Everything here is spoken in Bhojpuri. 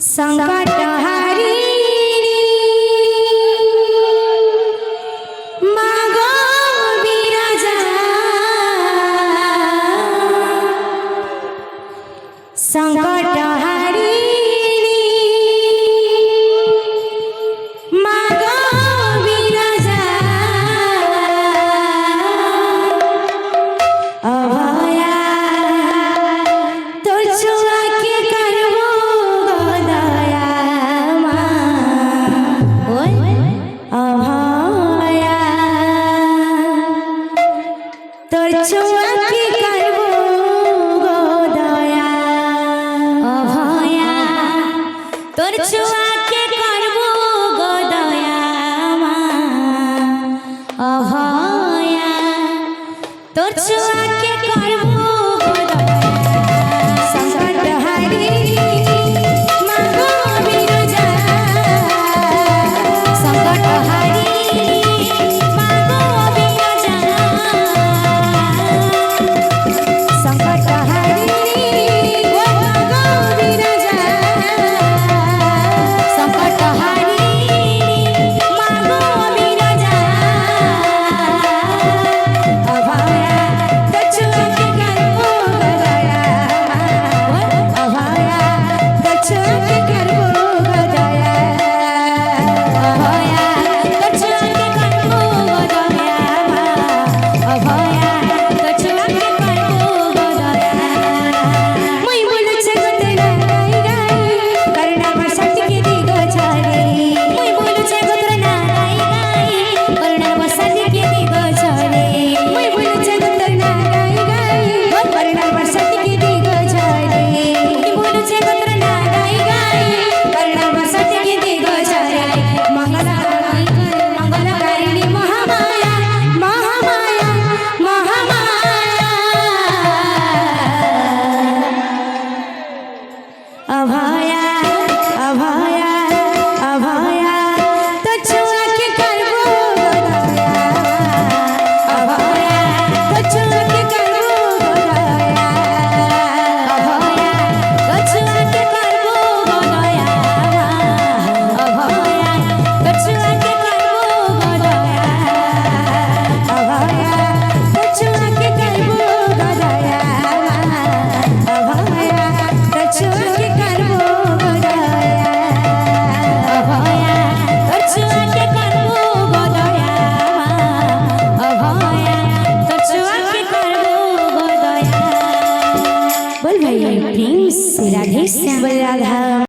संकट हारी मागो बिराजा संकट हारी मागो बिराजा अभया तोर छुआ के करबो दया अभया तोर छुआ के करबो दया अभया तोर छुआ के करबो दया अभया तोर छुआ के करबो अभया अभया अभया तो छुआ के करबो दया अभया तो छुआ के करबो दया अभया तो छुआ के करबो दया अभया तो छुआ के करबो दया अभया तो छुआ के करबो दया अभया तो छुआ के राधे श्याम राधा।